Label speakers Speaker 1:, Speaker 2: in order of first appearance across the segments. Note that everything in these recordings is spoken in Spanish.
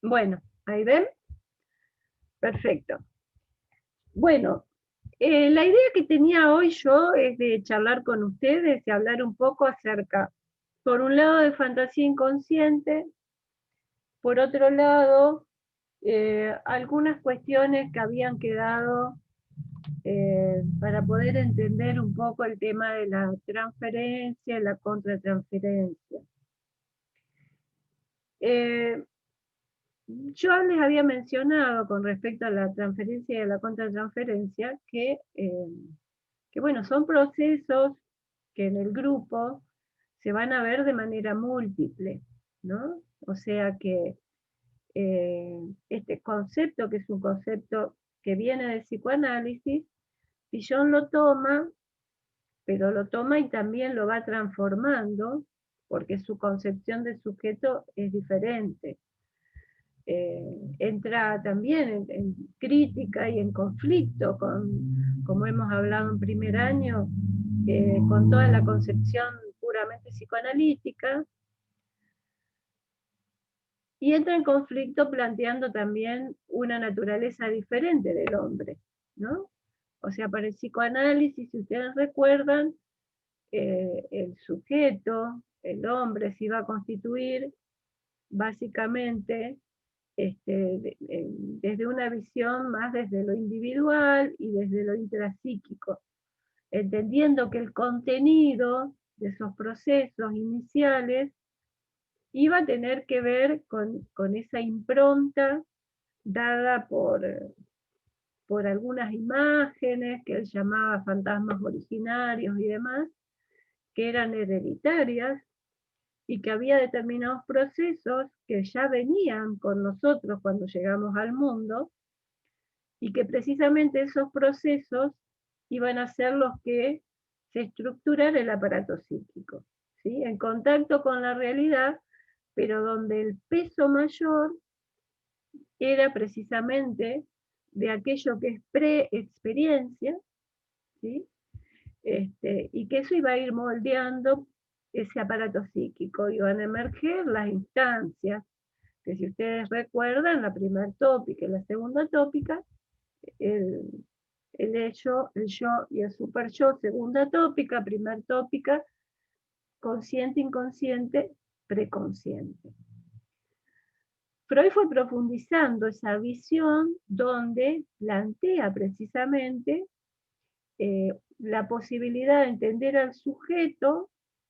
Speaker 1: Bueno, ¿ahí ven? Perfecto. Bueno, la idea que tenía hoy yo es de charlar con ustedes, de hablar un poco acerca, por un lado, de fantasía inconsciente, por otro lado, algunas cuestiones que habían quedado para poder entender un poco el tema de la transferencia y la contratransferencia. Eh, Yo les había mencionado con respecto a la transferencia y a la contratransferencia que bueno, son procesos que en el grupo se van a ver de manera múltiple, ¿no? O sea que este concepto, que es un concepto que viene del psicoanálisis, Fillon lo toma, pero lo toma y también lo va transformando, porque su concepción de sujeto es diferente. Entra también en crítica y en conflicto como hemos hablado en primer año, con toda la concepción puramente psicoanalítica, y entra en conflicto planteando también una naturaleza diferente del hombre, ¿no? O sea, para el psicoanálisis, si ustedes recuerdan, el sujeto, el hombre, se iba a constituir básicamente desde una visión más desde lo individual y desde lo intrapsíquico, entendiendo que el contenido de esos procesos iniciales iba a tener que ver con esa impronta dada por algunas imágenes que él llamaba fantasmas originarios y demás, que eran hereditarias, y que había determinados procesos que ya venían con nosotros cuando llegamos al mundo, y que precisamente esos procesos iban a ser los que se estructuran el aparato psíquico, ¿sí? En contacto con la realidad, pero donde el peso mayor era precisamente de aquello que es pre-experiencia, ¿sí? Y que eso iba a ir moldeando ese aparato psíquico, iban a emerger las instancias, que si ustedes recuerdan, la primera tópica y la segunda tópica, el, el yo y el super yo, segunda tópica, primer tópica, consciente, inconsciente, preconsciente. Freud fue profundizando esa visión donde plantea precisamente la posibilidad de entender al sujeto,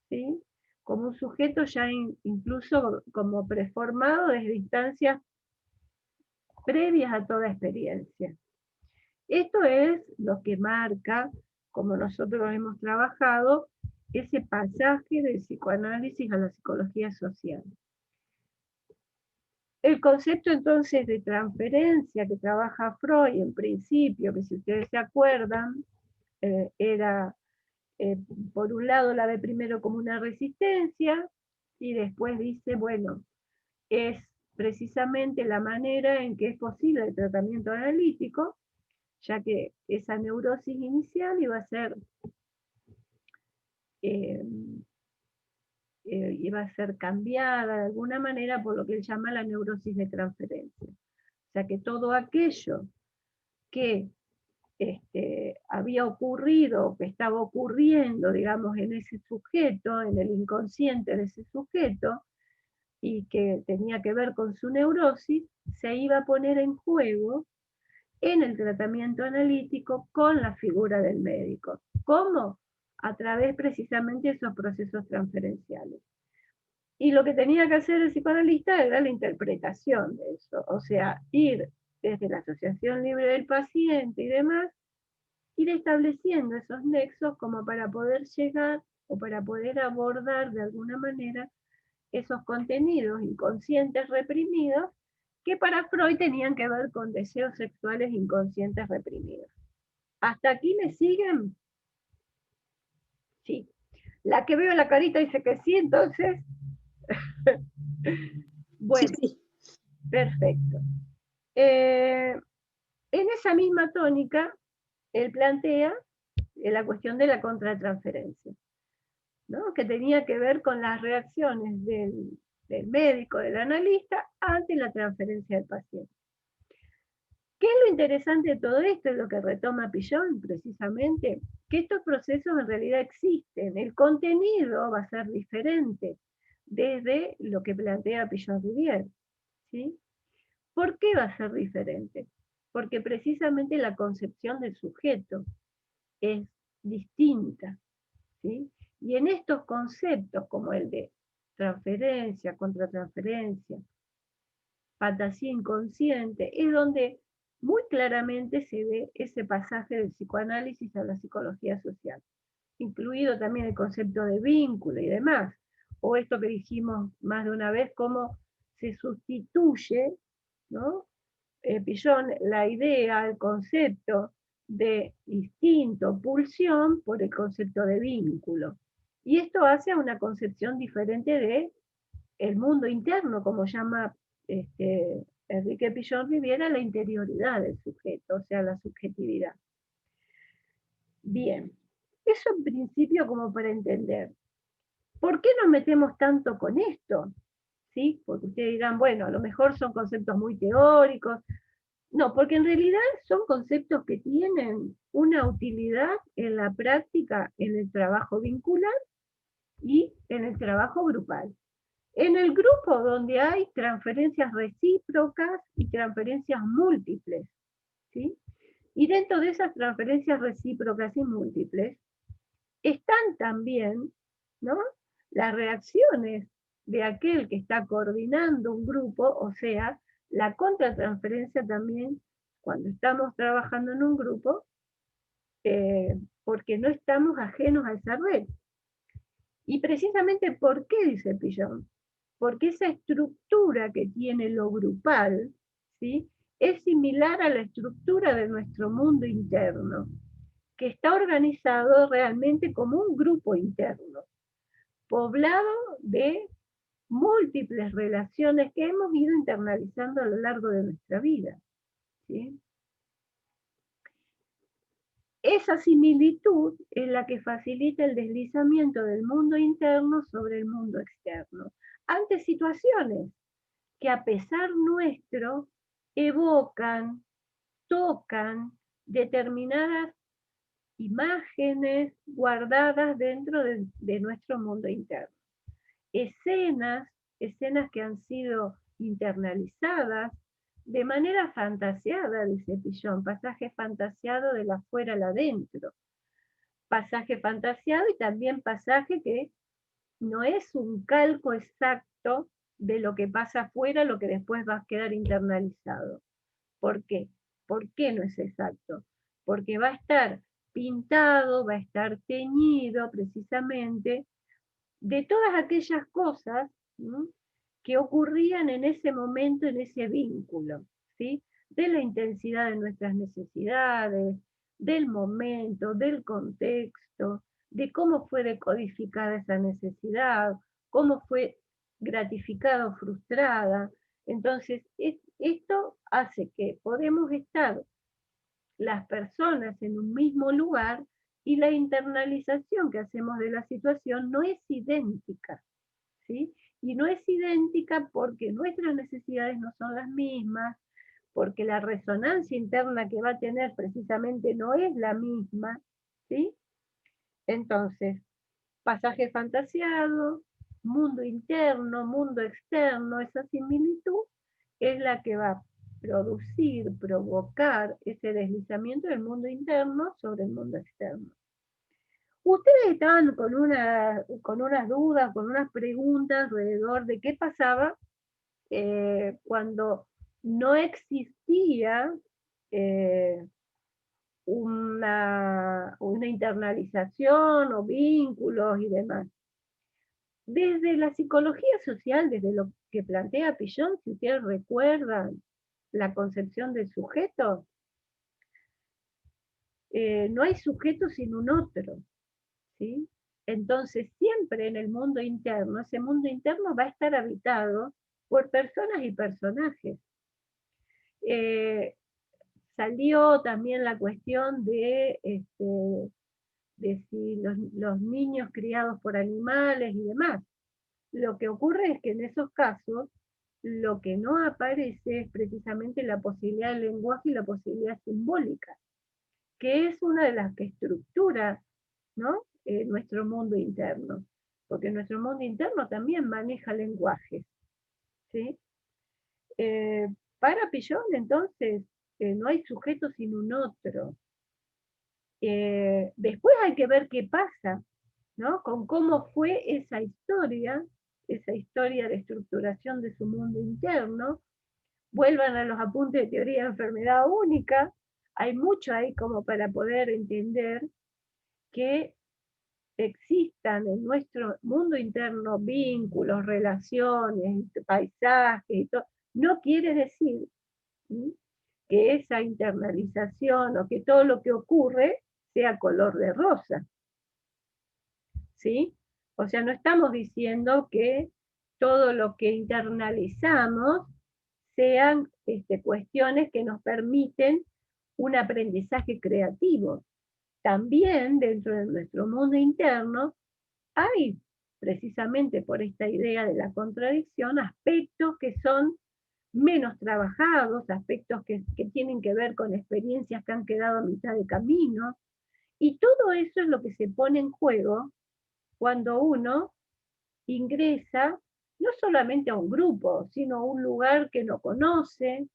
Speaker 1: ¿sí? Como un sujeto ya incluso como preformado desde instancias previas a toda experiencia. Esto es lo que marca, como nosotros hemos trabajado, ese pasaje del psicoanálisis a la psicología social. El concepto entonces de transferencia que trabaja Freud en principio, que si ustedes se acuerdan, era por un lado la ve primero como una resistencia y después dice, bueno, es precisamente la manera en que es posible el tratamiento analítico, ya que esa neurosis inicial iba eh, iba a ser cambiada de alguna manera por lo que él llama la neurosis de transferencia. O sea que todo aquello que había ocurrido, que estaba ocurriendo, digamos, en ese sujeto, en el inconsciente de ese sujeto, y que tenía que ver con su neurosis, se iba a poner en juego en el tratamiento analítico con la figura del médico. ¿Cómo? A través precisamente de esos procesos transferenciales. Y lo que tenía que hacer el psicoanalista era la interpretación de eso, o sea, ir desde la asociación libre del paciente y demás, ir estableciendo esos nexos como para poder llegar o para poder abordar de alguna manera esos contenidos inconscientes reprimidos que para Freud tenían que ver con deseos sexuales inconscientes reprimidos. ¿Hasta aquí me siguen? Sí. La que veo la carita dice que sí, entonces. Bueno,
Speaker 2: Sí, sí.
Speaker 1: perfecto. En esa misma tónica, él plantea la cuestión de la contratransferencia, ¿no? Que tenía que ver con las reacciones del del médico, del analista, ante la transferencia del paciente. ¿Qué es lo interesante de todo esto? Es lo que retoma Pillon, precisamente, que estos procesos en realidad existen. El contenido va a ser diferente desde lo que plantea Pillon-Rivière, ¿sí? ¿Por qué va a ser diferente? Porque precisamente la concepción del sujeto es distinta, ¿sí? Y en estos conceptos, como el de transferencia, contratransferencia, fantasía inconsciente, es donde muy claramente se ve ese pasaje del psicoanálisis a la psicología social, incluido también el concepto de vínculo y demás, o esto que dijimos más de una vez, cómo se sustituye, ¿no? Pillon, la idea, el concepto de instinto, pulsión, por el concepto de vínculo. Y esto hace a una concepción diferente de el mundo interno, como llama Enrique Pillon-Rivière, la interioridad del sujeto, o sea, la subjetividad. Bien, eso en principio como para entender. ¿Por qué nos metemos tanto con esto? ¿Sí? Porque ustedes dirán, bueno, a lo mejor son conceptos muy teóricos. No, porque en realidad son conceptos que tienen una utilidad en la práctica, en el trabajo vincular y en el trabajo grupal. En el grupo donde hay transferencias recíprocas y transferencias múltiples, ¿sí? Y dentro de esas transferencias recíprocas y múltiples están también, ¿no?, las reacciones de aquel que está coordinando un grupo, o sea, la contratransferencia también cuando estamos trabajando en un grupo, porque no estamos ajenos a esa red. Y precisamente, ¿por qué dice Pillon? Porque esa estructura que tiene lo grupal, ¿sí?, es similar a la estructura de nuestro mundo interno, que está organizado realmente como un grupo interno, poblado de múltiples relaciones que hemos ido internalizando a lo largo de nuestra vida, ¿sí? Esa similitud es la que facilita el deslizamiento del mundo interno sobre el mundo externo, ante situaciones que a pesar nuestro evocan, tocan determinadas imágenes guardadas dentro de nuestro mundo interno. Escenas que han sido internalizadas de manera fantasiada, dice Pillon, pasaje fantasiado del afuera al adentro. Pasaje fantasiado y también pasaje que no es un calco exacto de lo que pasa afuera, lo que después va a quedar internalizado. ¿Por qué? ¿Por qué no es exacto? Porque va a estar pintado, va a estar teñido precisamente de todas aquellas cosas, ¿no?, que ocurrían en ese momento, en ese vínculo, ¿sí?, de la intensidad de nuestras necesidades, del momento, del contexto, de cómo fue decodificada esa necesidad, cómo fue gratificada o frustrada. Entonces, esto hace que podemos estar las personas en un mismo lugar y la internalización que hacemos de la situación no es idéntica, ¿sí? Y no es idéntica porque nuestras necesidades no son las mismas, porque la resonancia interna que va a tener precisamente no es la misma, ¿sí? Entonces, pasaje fantasiado, mundo interno, mundo externo, esa similitud es la que va a producir, provocar ese deslizamiento del mundo interno sobre el mundo externo. Ustedes estaban con unas dudas, con unas preguntas alrededor de qué pasaba cuando no existía eh, una internalización o vínculos y demás. Desde la psicología social, desde lo que plantea Pillon, si ustedes recuerdan la concepción del sujeto, no hay sujeto sin un otro, ¿sí? Entonces, siempre en el mundo interno, ese mundo interno va a estar habitado por personas y personajes. Salió también la cuestión de si los niños criados por animales y demás. lo que ocurre es que en esos casos, lo que no aparece es precisamente la posibilidad del lenguaje y la posibilidad simbólica, que es una de las que estructura, ¿no? Nuestro mundo interno, porque nuestro mundo interno también maneja lenguajes, ¿sí? Eh, para Pillon, entonces, no hay sujeto sin un otro. Después hay que ver qué pasa, ¿no? Con cómo fue esa historia de estructuración de su mundo interno. Vuelvan a los apuntes de teoría de enfermedad única. Hay mucho ahí como para poder entender que existan en nuestro mundo interno vínculos, relaciones, paisajes y todo. No quiere decir, ¿sí?, que esa internalización o que todo lo que ocurre sea color de rosa, ¿sí? O sea, no estamos diciendo que todo lo que internalizamos sean cuestiones que nos permiten un aprendizaje creativo. También dentro de nuestro mundo interno hay, precisamente por esta idea de la contradicción, aspectos que son menos trabajados, aspectos que tienen que ver con experiencias que han quedado a mitad de camino, y todo eso es lo que se pone en juego cuando uno ingresa no solamente a un grupo, sino a un lugar que no conoce,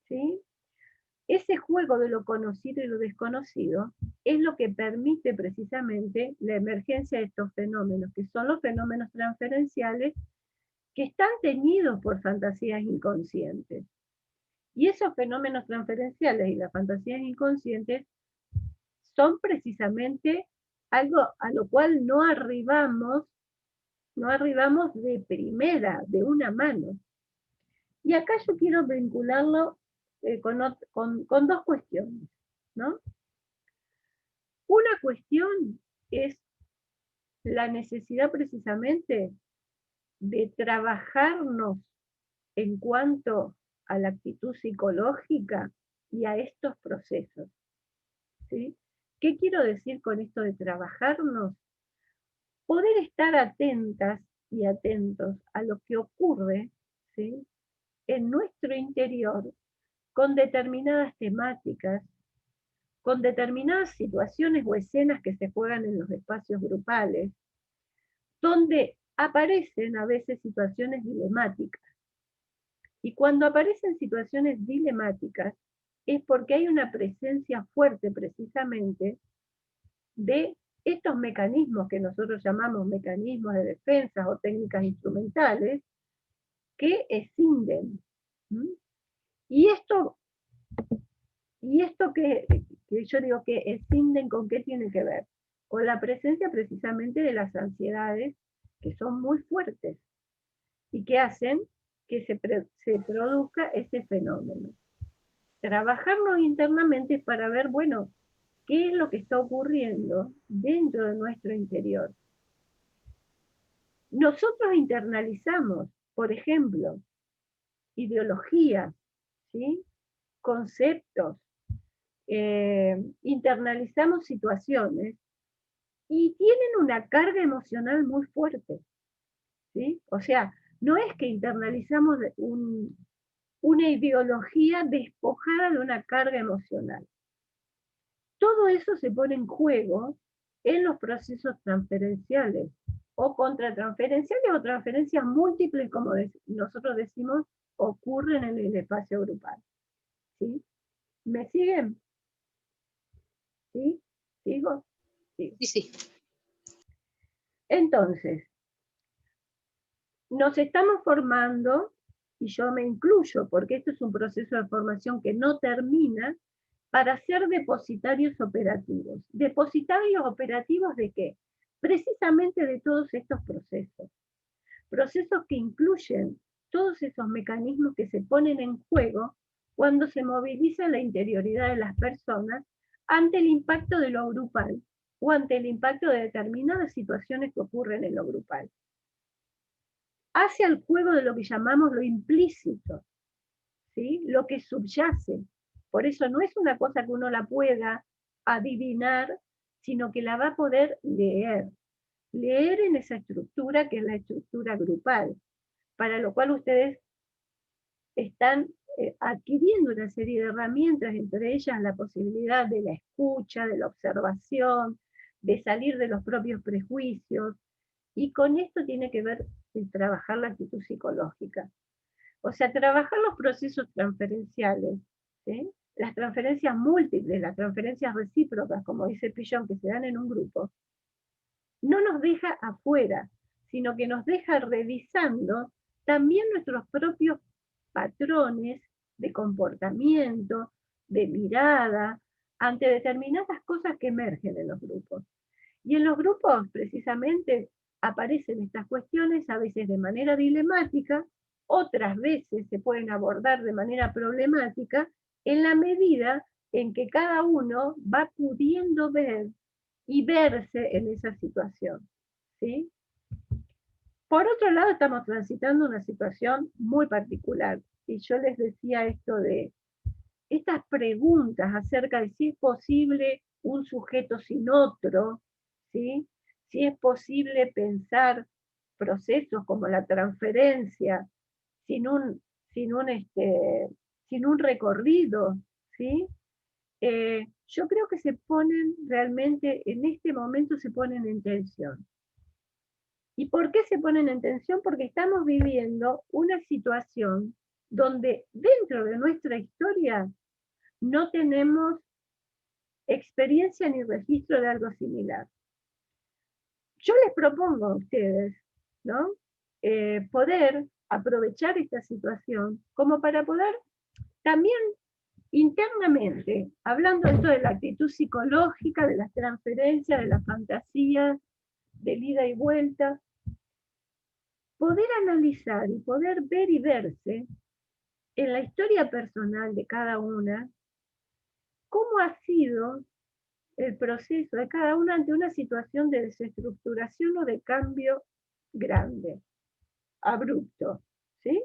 Speaker 1: ¿sí? Ese juego de lo conocido y lo desconocido es lo que permite precisamente la emergencia de estos fenómenos, que son los fenómenos transferenciales que están teñidos por fantasías inconscientes. Y esos fenómenos transferenciales y las fantasías inconscientes son precisamente algo a lo cual no arribamos de primera, de una mano. Y acá yo quiero vincularlo con dos cuestiones, ¿no? Una cuestión es la necesidad precisamente de trabajarnos en cuanto a la actitud psicológica y a estos procesos, ¿sí? ¿Qué quiero decir con esto de trabajarnos? Poder estar atentas y atentos a lo que ocurre, ¿sí?, en nuestro interior con determinadas temáticas, con determinadas situaciones o escenas que se juegan en los espacios grupales, donde aparecen a veces situaciones dilemáticas. Y cuando aparecen situaciones dilemáticas es porque hay una presencia fuerte precisamente de estos mecanismos que nosotros llamamos mecanismos de defensa o técnicas instrumentales que escinden. Y esto que yo digo que escinden, ¿con qué tiene que ver? Con la presencia precisamente de las ansiedades que son muy fuertes y que hacen que se produzca ese fenómeno. Trabajarnos internamente para ver, bueno, qué es lo que está ocurriendo dentro de nuestro interior. Nosotros internalizamos, por ejemplo, ideologías, ¿sí?, conceptos, internalizamos situaciones y tienen una carga emocional muy fuerte, ¿sí? O sea, no es que internalizamos una ideología despojada de una carga emocional. Todo eso se pone en juego en los procesos transferenciales o contratransferenciales o transferencias múltiples, como nosotros decimos, ocurren en el espacio grupal, ¿sí? ¿Me siguen? ¿Sí? ¿Sigo? Sí.
Speaker 2: Sí, sí.
Speaker 1: Entonces, nos estamos formando, y yo me incluyo, porque esto es un proceso de formación que no termina, para ser depositarios operativos. ¿Depositarios operativos de qué? Precisamente de todos estos procesos. Procesos que incluyen todos esos mecanismos que se ponen en juego cuando se moviliza la interioridad de las personas ante el impacto de lo grupal o ante el impacto de determinadas situaciones que ocurren en lo grupal. Hacia el juego de lo que llamamos lo implícito, ¿sí?, lo que subyace. Por eso no es una cosa que uno la pueda adivinar, sino que la va a poder leer. leer en esa estructura que es la estructura grupal, para lo cual ustedes están adquiriendo una serie de herramientas, entre ellas la posibilidad de la escucha, de la observación, de salir de los propios prejuicios, y con esto tiene que ver el trabajar la actitud psicológica. O sea, trabajar los procesos transferenciales, ¿sí? Las transferencias múltiples, las transferencias recíprocas, como dice Pillon, que se dan en un grupo, no nos deja afuera, sino que nos deja revisando también nuestros propios patrones de comportamiento, de mirada, ante determinadas cosas que emergen en los grupos. Y en los grupos, precisamente, aparecen estas cuestiones, a veces de manera dilemática, otras veces se pueden abordar de manera problemática, en la medida en que cada uno va pudiendo ver y verse en esa situación, ¿sí? Por otro lado, estamos transitando una situación muy particular, y yo les decía esto de estas preguntas acerca de si es posible un sujeto sin otro, ¿sí? Si es posible pensar procesos como la transferencia sin un, sin un, sin un recorrido, ¿sí? Yo creo que se ponen realmente, en este momento se ponen en tensión. ¿Y por qué se ponen en tensión? Porque estamos viviendo una situación donde dentro de nuestra historia no tenemos experiencia ni registro de algo similar. Yo les propongo a ustedes, ¿no? Poder aprovechar esta situación como para poder también internamente, hablando esto de la actitud psicológica, de las transferencias, de las fantasías, del ida y vuelta, poder analizar y poder ver y verse en la historia personal de cada una, cómo ha sido el proceso de cada una ante una situación de desestructuración o de cambio grande, abrupto, ¿sí?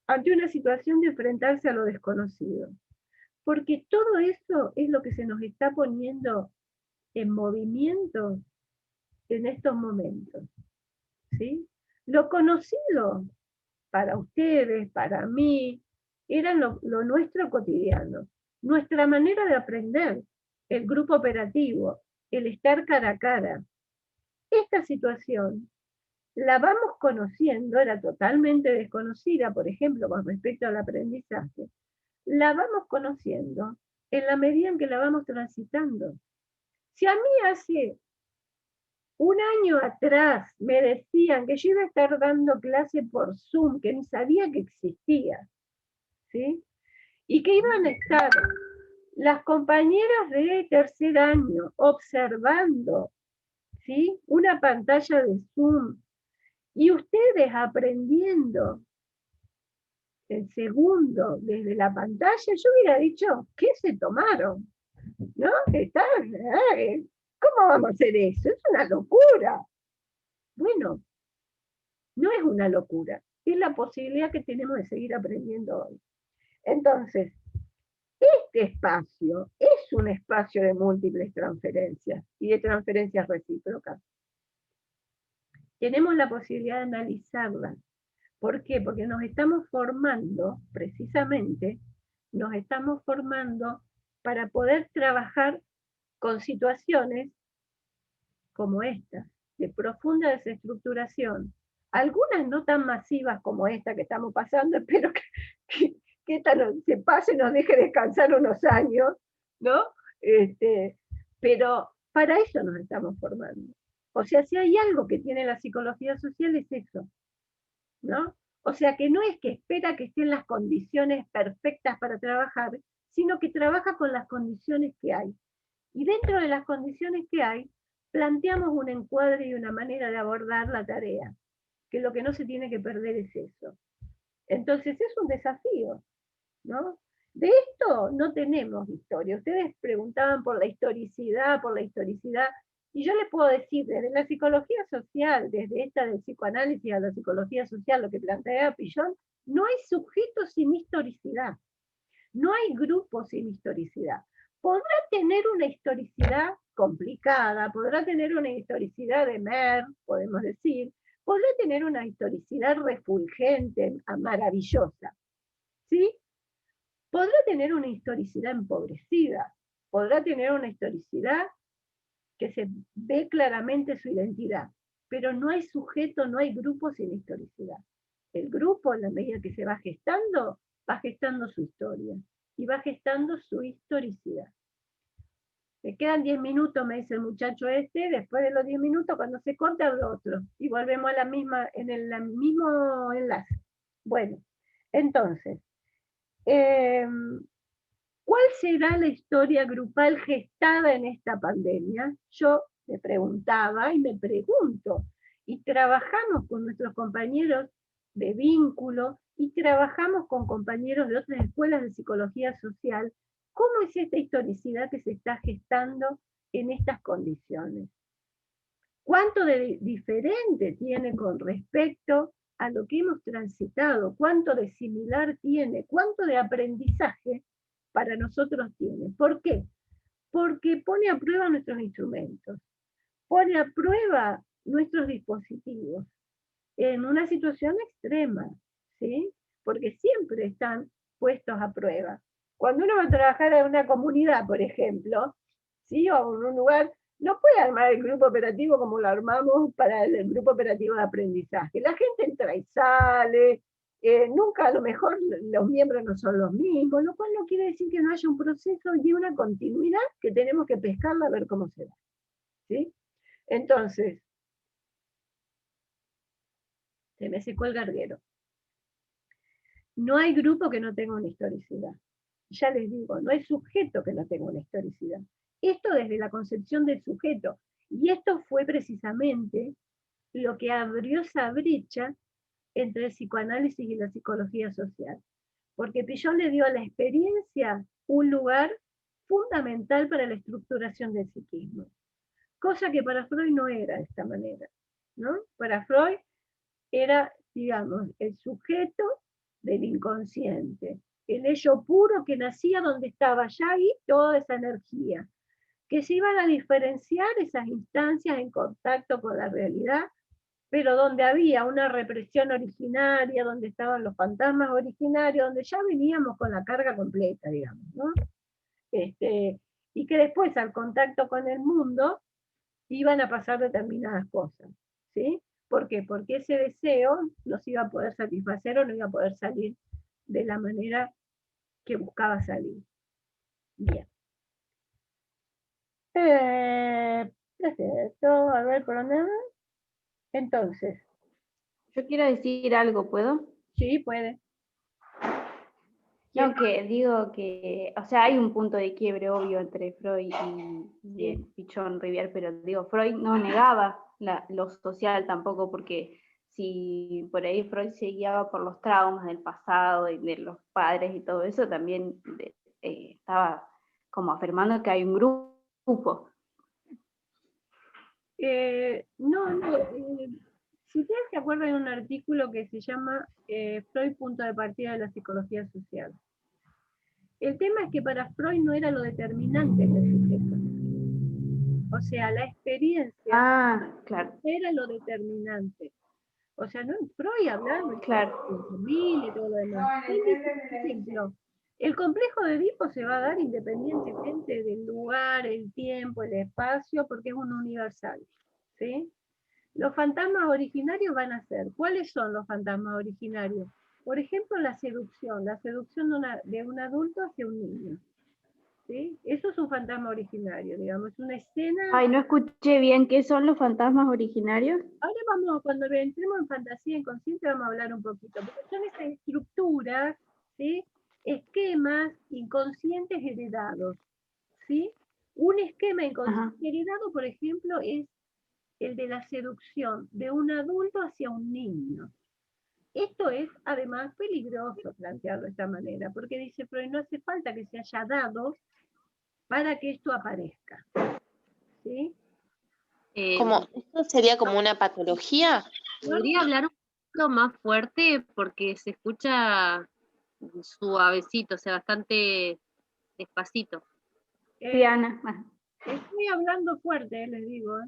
Speaker 1: Ante una situación de enfrentarse a lo desconocido. Porque todo eso es lo que se nos está poniendo en movimiento en estos momentos, ¿sí? Lo conocido para ustedes, para mí, era lo nuestro cotidiano, nuestra manera de aprender, el grupo operativo, el estar cara a cara. Esta situación la vamos conociendo, era totalmente desconocida, por ejemplo, con respecto al aprendizaje, la vamos conociendo en la medida en que la vamos transitando. Si a mí hace un año atrás me decían que yo iba a estar dando clase por Zoom, que ni sabía que existía, ¿sí? Y que iban a estar las compañeras de tercer año observando, ¿sí? Una pantalla de Zoom y ustedes aprendiendo el segundo desde la pantalla, yo hubiera dicho, ¿qué se tomaron? ¿No? ¿Cómo vamos a hacer eso? Es una locura. Bueno, no es una locura, es la posibilidad que tenemos de seguir aprendiendo hoy. Entonces, este espacio es un espacio de múltiples transferencias y de transferencias recíprocas. Tenemos la posibilidad de analizarlas. ¿Por qué? Porque nos estamos formando, precisamente, nos estamos formando para poder trabajar con situaciones como estas, de profunda desestructuración. Algunas no tan masivas como esta que estamos pasando, espero que esta se pase y nos deje descansar unos años, ¿no? Pero para eso nos estamos formando. O sea, si hay algo que tiene la psicología social es eso, ¿no? O sea, que no es que espera que estén las condiciones perfectas para trabajar, sino que trabaja con las condiciones que hay. Y dentro de las condiciones que hay, planteamos un encuadre y una manera de abordar la tarea, que lo que no se tiene que perder es eso. Entonces es un desafío, ¿no? De esto no tenemos historia. Ustedes preguntaban por la historicidad, y yo les puedo decir, desde la psicología social, desde esta del psicoanálisis a la psicología social, lo que plantea Pillon, no hay sujetos sin historicidad, no hay grupos sin historicidad. Podrá tener una historicidad complicada, podrá tener una historicidad de Mer, podemos decir, podrá tener una historicidad refulgente, maravillosa, ¿sí? Podrá tener una historicidad empobrecida, podrá tener una historicidad que se ve claramente su identidad, pero no hay sujeto, no hay grupo sin historicidad. El grupo, en la medida que se va gestando su historia y va gestando su historicidad. Me quedan 10 minutos, me dice el muchacho este, después de los 10 minutos, cuando se corta, hablo otro. Y volvemos a la misma, en el mismo enlace. Bueno, entonces, ¿cuál será la historia grupal gestada en esta pandemia? Yo me preguntaba y me pregunto, y trabajamos con nuestros compañeros de vínculo y trabajamos con compañeros de otras escuelas de psicología social. ¿Cómo es esta historicidad que se está gestando en estas condiciones? ¿Cuánto de diferente tiene con respecto a lo que hemos transitado? ¿Cuánto de similar tiene? ¿Cuánto de aprendizaje para nosotros tiene? ¿Por qué? Porque pone a prueba nuestros instrumentos, pone a prueba nuestros dispositivos en una situación extrema, ¿sí? Porque siempre están puestos a prueba. Cuando uno va a trabajar en una comunidad, por ejemplo, ¿sí? O en un lugar, no puede armar el grupo operativo como lo armamos para el grupo operativo de aprendizaje. La gente entra y sale, nunca a lo mejor los miembros no son los mismos, lo cual no quiere decir que no haya un proceso y una continuidad que tenemos que pescarla a ver cómo se da, ¿sí? Entonces, se me secó el garguero. No hay grupo que no tenga una historicidad. Ya les digo, no hay sujeto que no tenga una historicidad. Esto desde la concepción del sujeto. Y esto fue precisamente lo que abrió esa brecha entre el psicoanálisis y la psicología social. Porque Pillon le dio a la experiencia un lugar fundamental para la estructuración del psiquismo. Cosa que para Freud no era de esta manera, ¿no? Para Freud era, digamos, el sujeto del inconsciente, el ello puro que nacía donde estaba ya ahí toda esa energía, que se iban a diferenciar esas instancias en contacto con la realidad, pero donde había una represión originaria, donde estaban los fantasmas originarios, donde ya veníamos con la carga completa, digamos, ¿no? Y que después al contacto con el mundo iban a pasar determinadas cosas, ¿sí? ¿Por qué? Porque ese deseo no se iba a poder satisfacer o no iba a poder salir de la manera que buscaba salir. Bien. Esto, a ver, ¿por dónde? Entonces,
Speaker 2: Yo quiero decir algo, ¿puedo?
Speaker 1: sí, puede.
Speaker 2: No, que digo que, o sea, hay un punto de quiebre obvio entre Freud y Pichon Rivière, pero digo, Freud no negaba lo social tampoco, porque si por ahí Freud se guiaba por los traumas del pasado, de los padres y todo eso, también estaba como afirmando que hay un grupo.
Speaker 1: Si ustedes se acuerdan de un artículo que se llama Freud, punto de partida de la psicología social. El tema es que para Freud no era lo determinante en el sujeto. O sea, la experiencia
Speaker 2: Claro.
Speaker 1: era lo determinante. O sea, no, Freud hablaba
Speaker 2: Claro.
Speaker 1: de familia y todo lo demás. Él dice, por ejemplo, el complejo de Edipo se va a dar independientemente del lugar, el tiempo, el espacio, porque es un universal. ¿Sí? Los fantasmas originarios van a ser, ¿cuáles son los fantasmas originarios? Por ejemplo, la seducción de un adulto hacia un niño. ¿Sí? Eso es un fantasma originario, digamos, es una escena.
Speaker 2: Ay, no escuché bien, ¿qué son los fantasmas originarios?
Speaker 1: Ahora vamos, cuando entremos en fantasía inconsciente, vamos a hablar un poquito, porque son esas estructuras, ¿sí? Esquemas inconscientes heredados, ¿sí? Un esquema inconsciente heredado, por ejemplo, es el de la seducción de un adulto hacia un niño. Esto es, además, peligroso plantearlo de esta manera, porque dice Freud, no hace falta que se haya dado para que esto aparezca. ¿Sí?
Speaker 3: ¿Esto sería como una patología?
Speaker 4: ¿Podría hablar un poquito más fuerte? Porque se escucha suavecito, o sea, bastante despacito.
Speaker 2: Sí, Ana.
Speaker 1: Estoy hablando fuerte, les digo.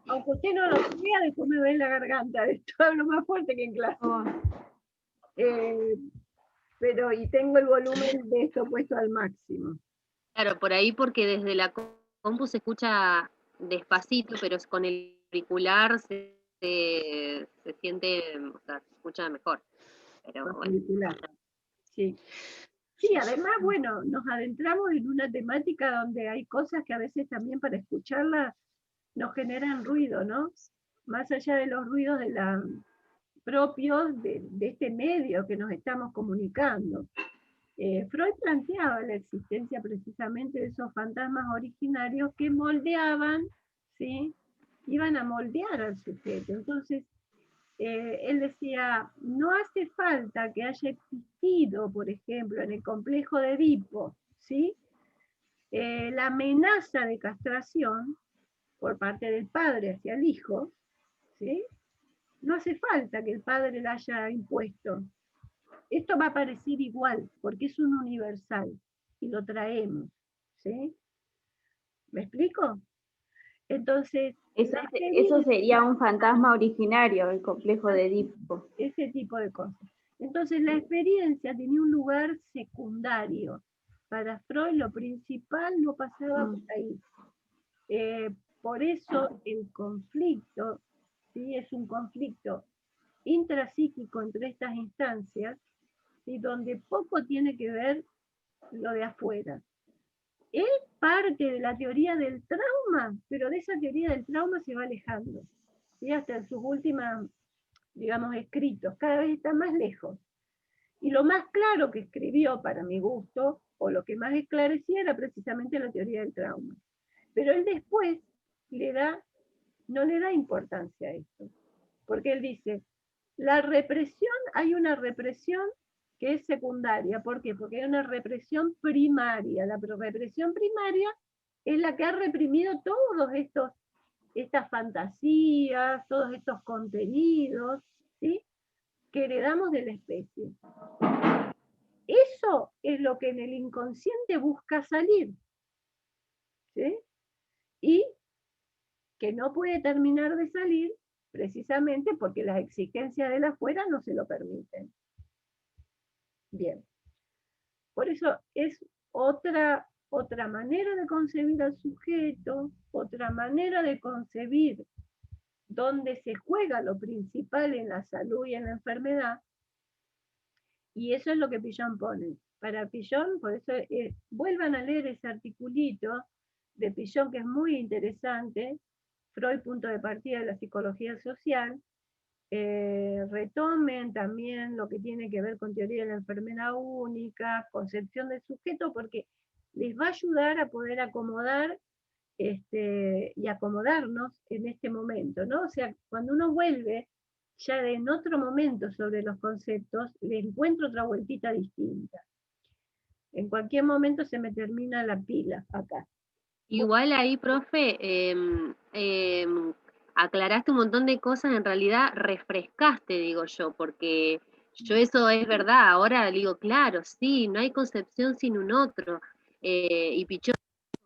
Speaker 1: Aunque usted no lo crea, después me ve en la garganta. Esto hablo más fuerte que en clase.
Speaker 2: Oh,
Speaker 1: Pero, y tengo el volumen de esto puesto al máximo.
Speaker 4: Claro, por ahí porque desde la compu se escucha despacito, pero con el auricular se siente, o sea, se escucha mejor. Pero bueno.
Speaker 1: Auricular. Sí. Sí, además, bueno, nos adentramos en una temática donde hay cosas que a veces también para escucharlas nos generan ruido, ¿no? Más allá de los ruidos propios de este medio que nos estamos comunicando. Freud planteaba la existencia precisamente de esos fantasmas originarios que moldeaban, ¿sí? Iban a moldear al sujeto. Entonces, él decía, no hace falta que haya existido, por ejemplo, en el complejo de Edipo, ¿sí? La amenaza de castración por parte del padre hacia el hijo, ¿sí? No hace falta que el padre la haya impuesto. Esto va a parecer igual, porque es un universal, y lo traemos, ¿sí? ¿Me explico? Entonces,
Speaker 2: eso sería un fantasma originario, el complejo de Edipo.
Speaker 1: ese tipo de cosas. Entonces, la experiencia tenía un lugar secundario. Para Freud lo principal no pasaba por ahí. Por eso el conflicto, ¿sí? Es un conflicto intrapsíquico entre estas instancias, ¿sí? Donde poco tiene que ver lo de afuera. Él parte de la teoría del trauma, pero de esa teoría del trauma se va alejando, ¿sí? Hasta en sus últimas, digamos, escritos, cada vez está más lejos. Y lo más claro que escribió, para mi gusto, o lo que más esclarecía, era precisamente la teoría del trauma. Pero él después no le da importancia a esto, porque él dice, la represión, hay una represión que es secundaria. ¿Por qué? Porque hay una represión primaria. La represión primaria es la que ha reprimido estas fantasías, todos estos contenidos, ¿sí? Que heredamos de la especie. Eso es lo que en el inconsciente busca salir, ¿sí? Y que no puede terminar de salir precisamente porque las exigencias de la afuera no se lo permiten. Bien. Por eso es otra manera de concebir al sujeto, otra manera de concebir donde se juega lo principal en la salud y en la enfermedad, y eso es lo que Pillon pone. Para Pillon, por eso vuelvan a leer ese articulito de Pillon que es muy interesante, Freud, punto de partida de la psicología social. Retomen también lo que tiene que ver con teoría de la enfermedad única, concepción del sujeto, porque les va a ayudar a poder acomodar y acomodarnos en este momento, ¿no? O sea, cuando uno vuelve ya en otro momento sobre los conceptos, le encuentro otra vueltita distinta. En cualquier momento se me termina la pila acá.
Speaker 4: Igual ahí, profe, aclaraste un montón de cosas, en realidad refrescaste, digo yo, porque yo eso es verdad, ahora digo, claro, sí, no hay concepción sin un otro, y Pichón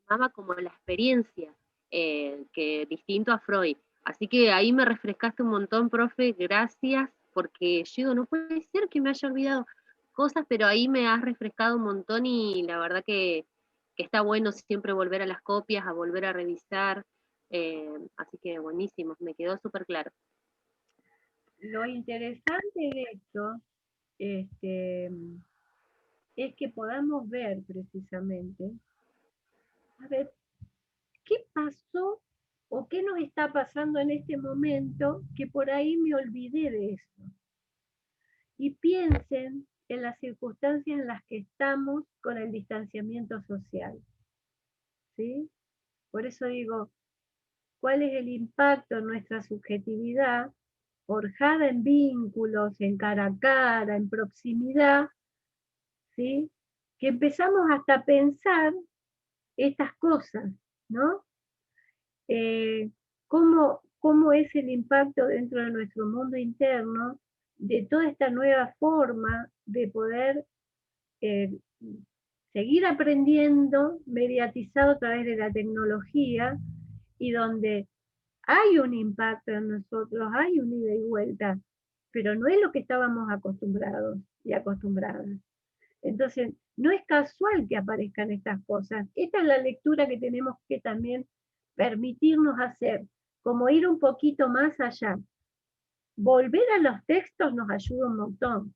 Speaker 4: tomaba como la experiencia, que distinto a Freud. Así que ahí me refrescaste un montón, profe, gracias, porque yo digo, no puede ser que me haya olvidado cosas, pero ahí me has refrescado un montón y la verdad que está bueno siempre volver a las copias, a volver a revisar, así que buenísimo, me quedó súper claro.
Speaker 1: Lo interesante de esto es que podamos ver precisamente, a ver, ¿qué pasó o qué nos está pasando en este momento que por ahí me olvidé de eso? Y piensen en las circunstancias en las que estamos con el distanciamiento social, ¿sí? Por eso digo, ¿cuál es el impacto en nuestra subjetividad, forjada en vínculos, en cara a cara, en proximidad, ¿sí? Que empezamos hasta a pensar estas cosas, ¿no? ¿Cómo es el impacto dentro de nuestro mundo interno de toda esta nueva forma de poder seguir aprendiendo mediatizado a través de la tecnología y donde hay un impacto en nosotros, hay un ida y vuelta, pero no es lo que estábamos acostumbrados y acostumbradas. Entonces, no es casual que aparezcan estas cosas. Esta es la lectura que tenemos que también permitirnos hacer, como ir un poquito más allá. Volver a los textos nos ayuda un montón.